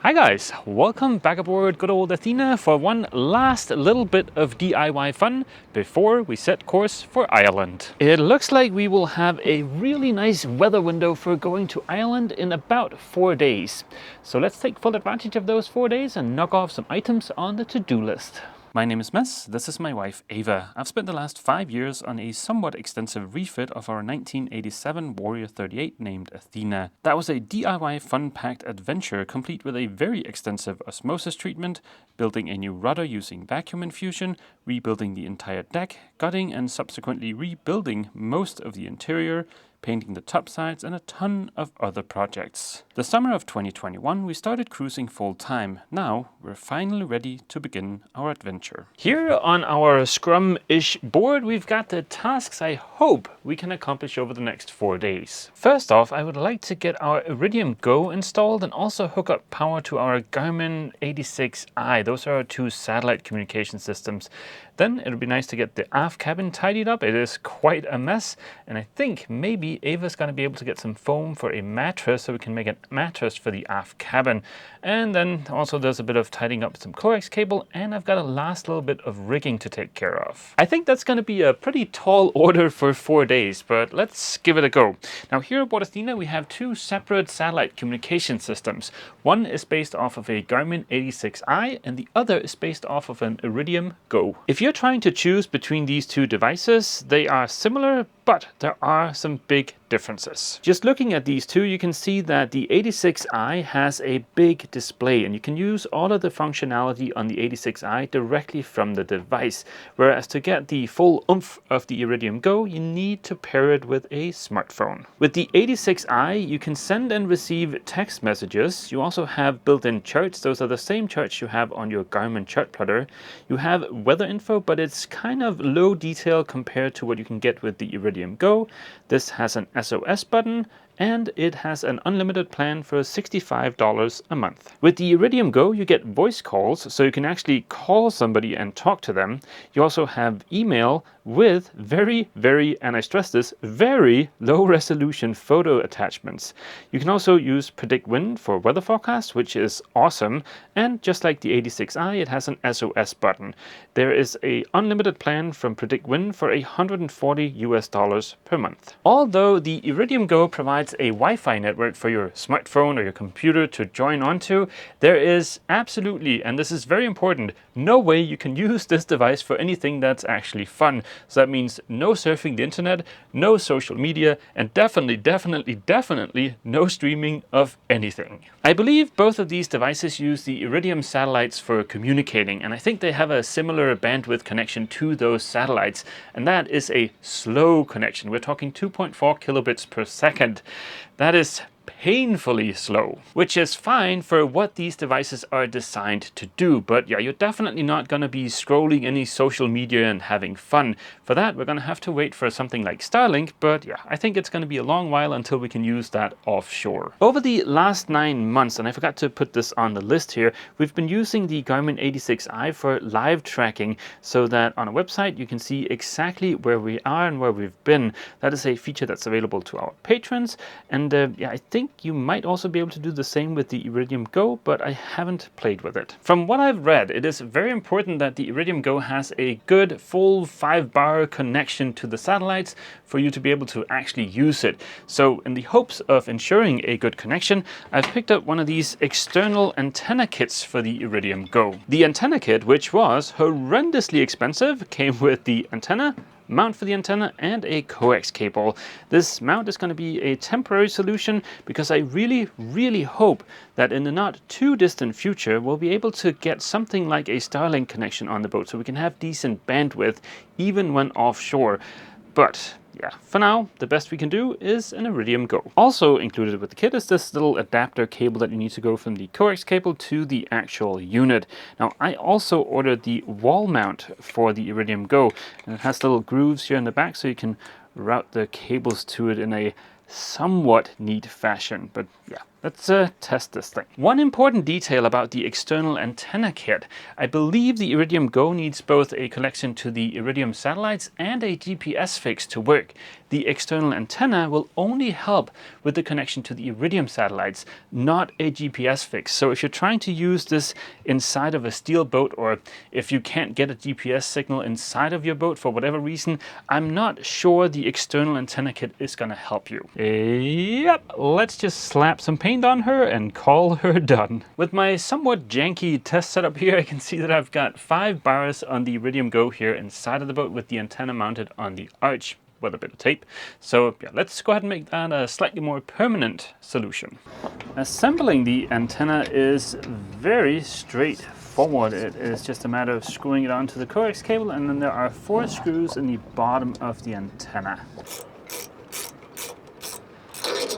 Hi guys, welcome back aboard good old Athena for one last little bit of DIY fun before we set course for Ireland. It looks like we will have a really nice weather window for going to Ireland in about 4 days. So let's take full advantage of those 4 days and knock off some items on the to-do list. My name is Mess, this is my wife Ava. I've spent the last 5 years on a somewhat extensive refit of our 1987 Warrior 38 named Athena. That was a DIY fun-packed adventure complete with a very extensive osmosis treatment, building a new rudder using vacuum infusion, rebuilding the entire deck, gutting and subsequently rebuilding most of the interior, painting the top sides, and a ton of other projects. The summer of 2021 we started cruising full time. Now we're finally ready to begin our adventure. Here on our Scrum-ish board we've got the tasks I hope we can accomplish over the next 4 days. First off, I would like to get our Iridium Go installed and also hook up power to our Garmin 86i. Those are our two satellite communication systems. Then it'll be nice to get the aft cabin tidied up. It is quite a mess, and I think maybe Ava's going to be able to get some foam for a mattress so we can make a mattress for the aft cabin. And then also there's a bit of tidying up some coax cable, and I've got a last little bit of rigging to take care of. I think that's going to be a pretty tall order for 4 days, but let's give it a go. Now here aboard Athena we have two separate satellite communication systems. One is based off of a Garmin 86i and the other is based off of an Iridium Go. If you're trying to choose between these two devices, they are similar, but there are some big differences. Just looking at these two, you can see that the 86i has a big display and you can use all of the functionality on the 86i directly from the device, whereas to get the full oomph of the Iridium Go, you need to pair it with a smartphone. With the 86i, you can send and receive text messages. You also have built-in charts. Those are the same charts you have on your Garmin chart plotter. You have weather info, but it's kind of low detail compared to what you can get with the Iridium Go. This has an SOS button and it has an unlimited plan for $65 a month. With the Iridium Go you get voice calls, so you can actually call somebody and talk to them. You also have email with very, and I stress this, very low resolution photo attachments. You can also use Predict Wind for weather forecasts, which is awesome, and just like the 86i it has an SOS button. There is a unlimited plan from Predict Wind for $140 per month. Although the Iridium Go provides a Wi-Fi network for your smartphone or your computer to join onto, there is absolutely, and this is very important, no way you can use this device for anything that's actually fun. So that means no surfing the internet, no social media, and definitely no streaming of anything. I believe both of these devices use the Iridium satellites for communicating, and I think they have a similar bandwidth connection to those satellites, and that is a slow connection. We're talking 2.4 kilobits per second. That is painfully slow, which is fine for what these devices are designed to do. But yeah, you're definitely not going to be scrolling any social media and having fun. For that, we're going to have to wait for something like Starlink, but yeah, I think it's going to be a long while until we can use that offshore. Over the last 9 months, and I forgot to put this on the list here, we've been using the Garmin 86i for live tracking so that on a website you can see exactly where we are and where we've been. That is a feature that's available to our patrons, and yeah, I think you might also be able to do the same with the Iridium Go, but I haven't played with it. From what I've read, it is very important that the Iridium Go has a good full 5-bar connection to the satellites for you to be able to actually use it. So in the hopes of ensuring a good connection, I've picked up one of these external antenna kits for the Iridium Go. The antenna kit, which was horrendously expensive, came with the antenna, mount for the antenna, and a coax cable. This mount is going to be a temporary solution because I really hope that in the not too distant future we'll be able to get something like a Starlink connection on the boat so we can have decent bandwidth even when offshore. But yeah, for now, the best we can do is an Iridium Go. Also included with the kit is this little adapter cable that you need to go from the coax cable to the actual unit. Now, I also ordered the wall mount for the Iridium Go, and it has little grooves here in the back so you can route the cables to it in a somewhat neat fashion. But yeah, let's test this thing. One important detail about the external antenna kit. I believe the Iridium Go needs both a connection to the Iridium satellites and a GPS fix to work. The external antenna will only help with the connection to the Iridium satellites, not a GPS fix. So if you're trying to use this inside of a steel boat, or if you can't get a GPS signal inside of your boat for whatever reason, I'm not sure the external antenna kit is going to help you. Yep, let's just slap some paint on her and call her done. With my somewhat janky test setup here, I can see that I've got 5 bars on the Iridium Go here inside of the boat with the antenna mounted on the arch with a bit of tape. So yeah, let's go ahead and make that a slightly more permanent solution. Assembling the antenna is very straightforward. It is just a matter of screwing it onto the coax cable, and then there are 4 screws in the bottom of the antenna.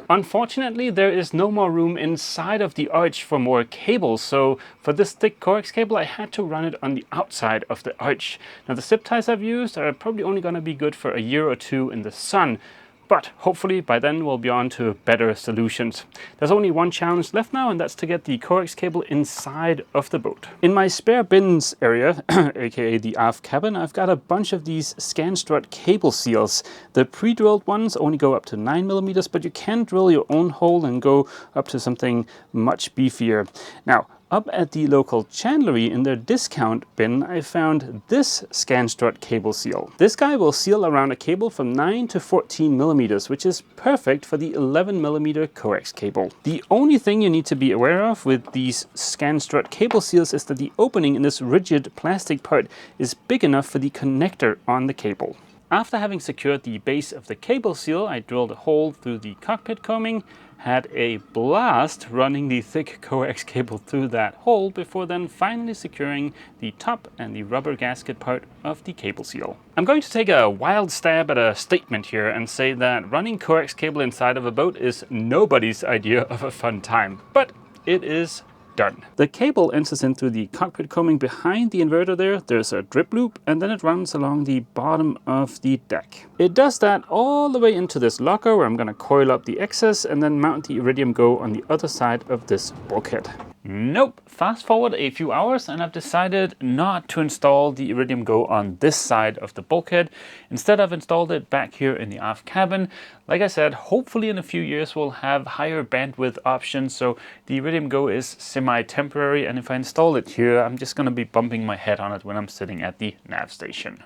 Unfortunately, there is no more room inside of the arch for more cables, so for this thick coax cable I had to run it on the outside of the arch. Now the zip ties I've used are probably only going to be good for a year or 2 in the sun, but hopefully by then we'll be on to better solutions. There's only one challenge left now, and that's to get the coax cable inside of the boat. In my spare bins area, aka the aft cabin, I've got a bunch of these Scanstrut cable seals. The pre-drilled ones only go up to 9mm, but you can drill your own hole and go up to something much beefier. Now, up at the local chandlery in their discount bin, I found this Scanstrut cable seal. This guy will seal around a cable from 9 to 14mm, which is perfect for the 11mm coax cable. The only thing you need to be aware of with these Scanstrut cable seals is that the opening in this rigid plastic part is big enough for the connector on the cable. After having secured the base of the cable seal, I drilled a hole through the cockpit coaming, had a blast running the thick coax cable through that hole before then finally securing the top and the rubber gasket part of the cable seal. I'm going to take a wild stab at a statement here and say that running coax cable inside of a boat is nobody's idea of a fun time, but it is done. The cable enters in through the cockpit coaming behind the inverter there. There's a drip loop, and then it runs along the bottom of the deck. It does that all the way into this locker where I'm going to coil up the excess and then mount the Iridium Go on the other side of this bulkhead. Nope. Fast forward a few hours and I've decided not to install the Iridium Go on this side of the bulkhead. Instead, I've installed it back here in the aft cabin. Like I said, hopefully in a few years we'll have higher bandwidth options, so the Iridium Go is semi-temporary, and if I install it here, I'm just going to be bumping my head on it when I'm sitting at the nav station.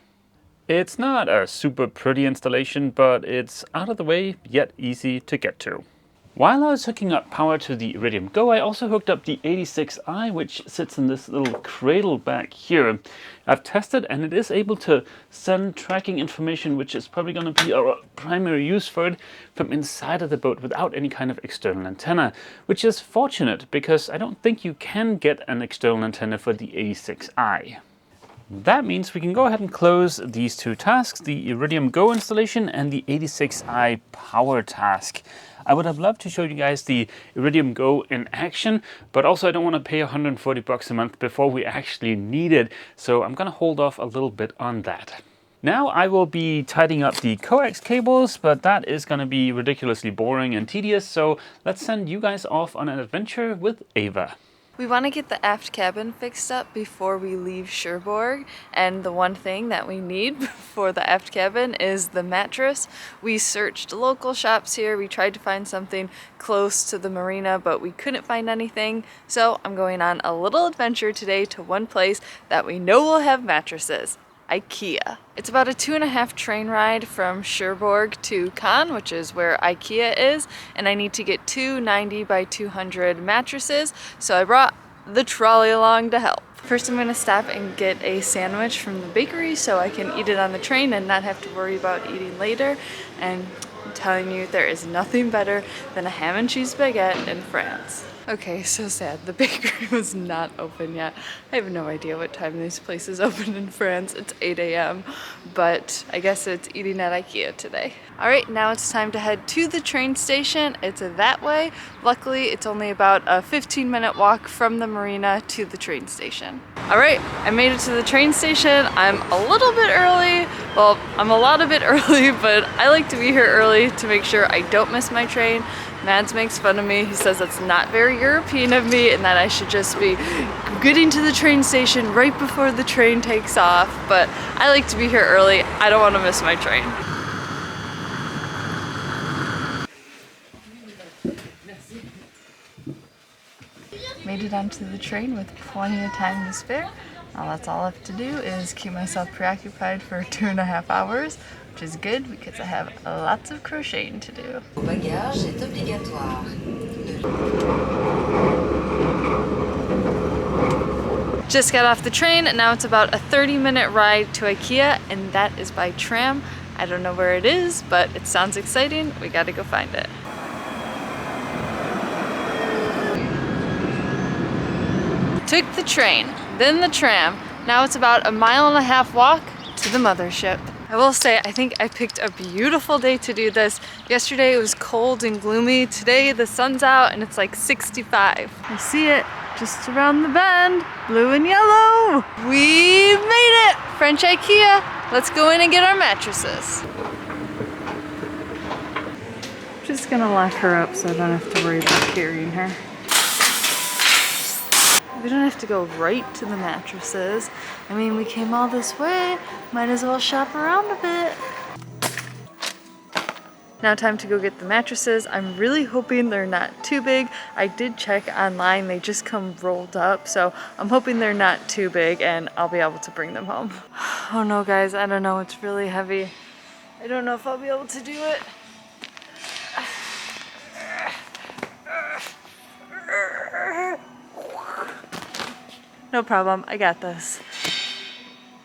It's not a super pretty installation, but it's out of the way, yet easy to get to. While I was hooking up power to the Iridium Go, I also hooked up the 86i, which sits in this little cradle back here. I've tested and it is able to send tracking information, which is probably going to be our primary use for it, from inside of the boat without any kind of external antenna, which is fortunate because I don't think you can get an external antenna for the 86i. That means we can go ahead and close these 2 tasks, the Iridium Go installation and the 86i power task. I would have loved to show you guys the Iridium Go in action, but also I don't want to pay $140 a month before we actually need it, so I'm going to hold off a little bit on that. Now I will be tidying up the coax cables, but that is going to be ridiculously boring and tedious, so let's send you guys off on an adventure with Ava. We want to get the aft cabin fixed up before we leave Cherbourg, and the one thing that we need for the aft cabin is the mattress. We searched local shops here, we tried to find something close to the marina, but we couldn't find anything, so I'm going on a little adventure today to one place that we know will have mattresses. IKEA. It's about a 2.5 train ride from Cherbourg to Cannes, which is where IKEA is, and I need to get 2 90 by 200 mattresses, so I brought the trolley along to help. First I'm going to stop and get a sandwich from the bakery so I can eat it on the train and not have to worry about eating later, and I'm telling you, there is nothing better than a ham and cheese baguette in France. Okay, so sad. The bakery was not open yet. I have no idea what time these places open in France. It's 8 a.m., but I guess it's eating at IKEA today. All right, now it's time to head to the train station. It's that way. Luckily, it's only about a 15-minute walk from the marina to the train station. All right, I made it to the train station. I'm a little bit early. Well, I'm a lot of it early, but I like to be here early early to make sure I don't miss my train. Mads makes fun of me. He says that's not very European of me and that I should just be getting to the train station right before the train takes off. But I like to be here early. I don't want to miss my train. Made it onto the train with plenty of time to spare. Now that's all I have to do is keep myself preoccupied for 2.5 hours, which is good because I have lots of crocheting to do. Bagage est obligatoire. Just got off the train and now it's about a 30-minute ride to IKEA, and that is by tram. I don't know where it is, but it sounds exciting. We gotta go find it. Took the train, then the tram. Now it's about a 1.5 mile walk to the mothership. I will say, I think I picked a beautiful day to do this. Yesterday it was cold and gloomy. Today the sun's out and it's like 65. I see it just around the bend, blue and yellow. We made it! French IKEA. Let's go in and get our mattresses. Just gonna lock her up so I don't have to worry about carrying her. We don't have to go right to the mattresses. I mean, we came all this way, might as well shop around a bit. Now time to go get the mattresses. I'm really hoping they're not too big. I did check online, they just come rolled up, so I'm hoping they're not too big and I'll be able to bring them home. Oh no guys, I don't know, it's really heavy. I don't know if I'll be able to do it. No problem, I got this.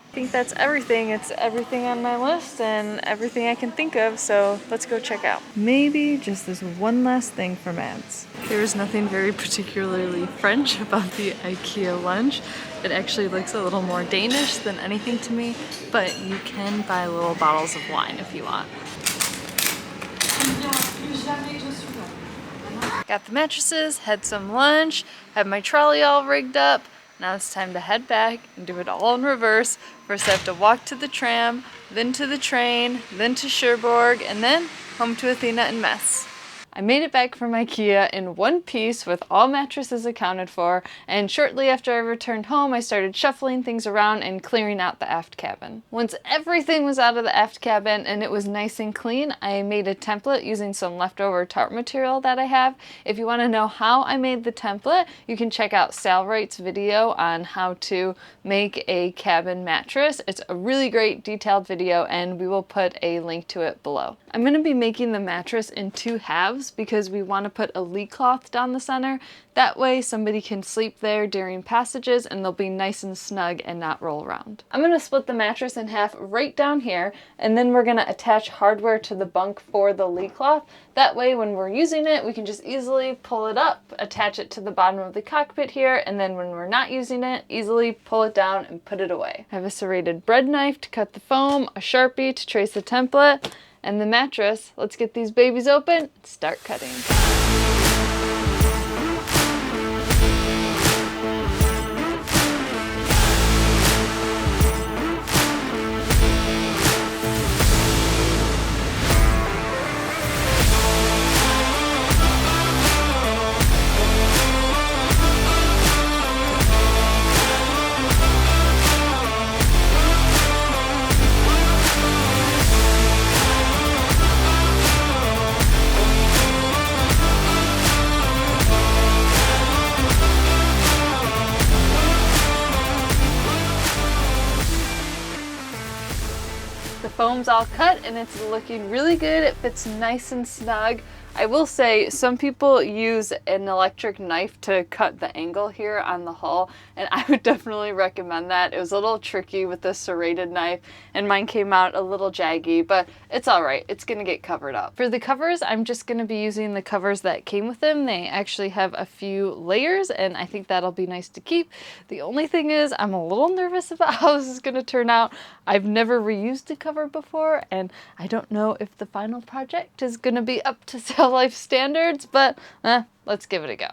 I think that's everything. It's everything on my list and everything I can think of, so let's go check out. Maybe just this one last thing for Mads. There's nothing very particularly French about the IKEA lunch. It actually looks a little more Danish than anything to me, but you can buy little bottles of wine if you want. Got the mattresses, had some lunch, had my trolley all rigged up. Now it's time to head back and do it all in reverse. First I have to walk to the tram, then to the train, then to Cherbourg, and then home to Athena and Metz. I made it back from IKEA in one piece with all mattresses accounted for, and shortly after I returned home I started shuffling things around and clearing out the aft cabin. Once everything was out of the aft cabin and it was nice and clean, I made a template using some leftover tarp material that I have. If you want to know how I made the template, you can check out Sal Wright's video on how to make a cabin mattress. It's a really great detailed video and we will put a link to it below. I'm going to be making the mattress in 2 halves because we want to put a lee cloth down the center. That way somebody can sleep there during passages and they'll be nice and snug and not roll around. I'm going to split the mattress in half right down here, and then we're going to attach hardware to the bunk for the lee cloth. That way when we're using it we can just easily pull it up, attach it to the bottom of the cockpit here, and then when we're not using it, easily pull it down and put it away. I have a serrated bread knife to cut the foam, a Sharpie to trace the template, and the mattress. Let's get these babies open and start cutting. The foam's all cut and it's looking really good. It fits nice and snug. I will say some people use an electric knife to cut the angle here on the hull, and I would definitely recommend that. It was a little tricky with the serrated knife and mine came out a little jaggy, but it's all right. It's gonna get covered up. For the covers, I'm just gonna be using the covers that came with them. They actually have a few layers and I think that'll be nice to keep. The only thing is I'm a little nervous about how this is gonna turn out. I've never reused a cover before and I don't know if the final project is gonna be up to Sail Life standards, but let's give it a go.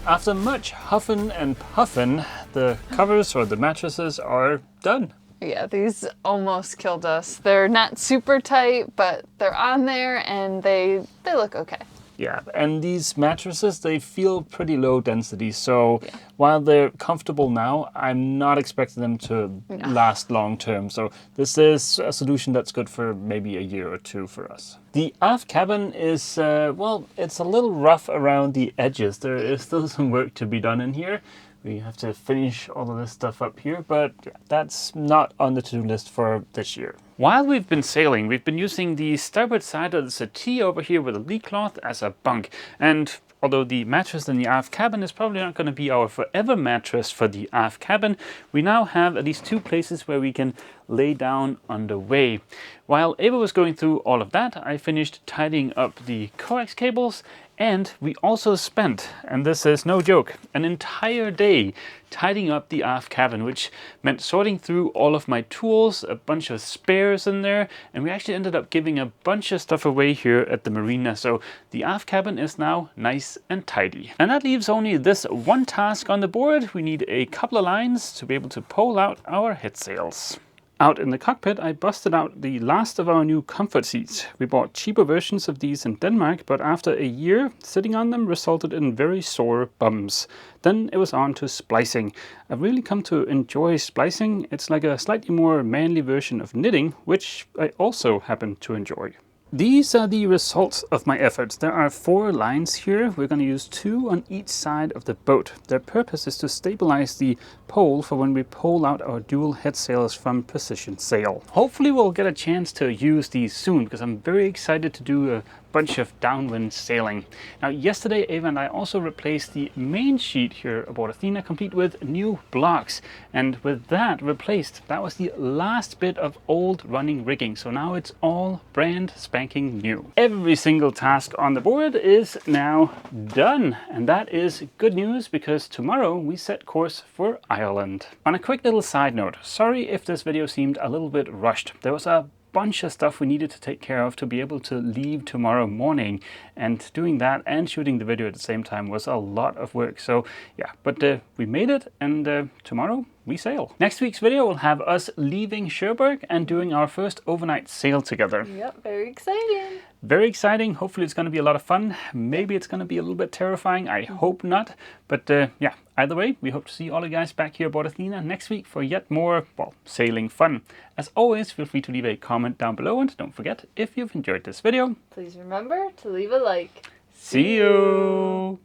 After much huffing and puffing, the covers or the mattresses are done. Yeah, these almost killed us. They're not super tight, but they're on there and they look okay. Yeah, and these mattresses, they feel pretty low density, so while they're comfortable now, I'm not expecting them to last long term. So this is a solution that's good for maybe a year or two for us. The aft cabin is, well, it's a little rough around the edges. There is still some work to be done in here. We have to finish all of this stuff up here, but that's not on the to-do list for this year. While we've been sailing, we've been using the starboard side of the settee over here with a lee cloth as a bunk. And although the mattress in the aft cabin is probably not going to be our forever mattress for the aft cabin, we now have at least 2 places where we can lay down on the way. While Ava was going through all of that, I finished tidying up the coax cables, and we also spent, and this is no joke, an entire day tidying up the aft cabin, which meant sorting through all of my tools, a bunch of spares in there, and we actually ended up giving a bunch of stuff away here at the marina. So the aft cabin is now nice and tidy. And that leaves only this one task on the board. We need a couple of lines to be able to pole out our head sails. Out in the cockpit, I busted out the last of our new comfort seats. We bought cheaper versions of these in Denmark, but after a year, sitting on them resulted in very sore bums. Then it was on to splicing. I've really come to enjoy splicing. It's like a slightly more manly version of knitting, which I also happen to enjoy. These are the results of my efforts. There are 4 lines here. We're going to use 2 on each side of the boat. Their purpose is to stabilize the pole for when we pole out our dual head sails from position sail. Hopefully we'll get a chance to use these soon, because I'm very excited to do a bunch of downwind sailing. Now yesterday Ava and I also replaced the main sheet here aboard Athena, complete with new blocks, and with that replaced, that was the last bit of old running rigging, so now it's all brand spanking new. Every single task on the board is now done, and that is good news because tomorrow we set course for Ireland. On a quick little side note, sorry if this video seemed a little bit rushed. There was a bunch of stuff we needed to take care of to be able to leave tomorrow morning, and doing that and shooting the video at the same time was a lot of work. So yeah, but we made it, and tomorrow we sail. Next week's video will have us leaving Cherbourg and doing our first overnight sail together. Yep, very exciting. Very exciting. Hopefully it's going to be a lot of fun. Maybe it's going to be a little bit terrifying. I hope not. But yeah, either way, we hope to see all you guys back here aboard Athena next week for yet more, well, sailing fun. As always, feel free to leave a comment down below, and don't forget, if you've enjoyed this video, Please remember to leave a like. See you!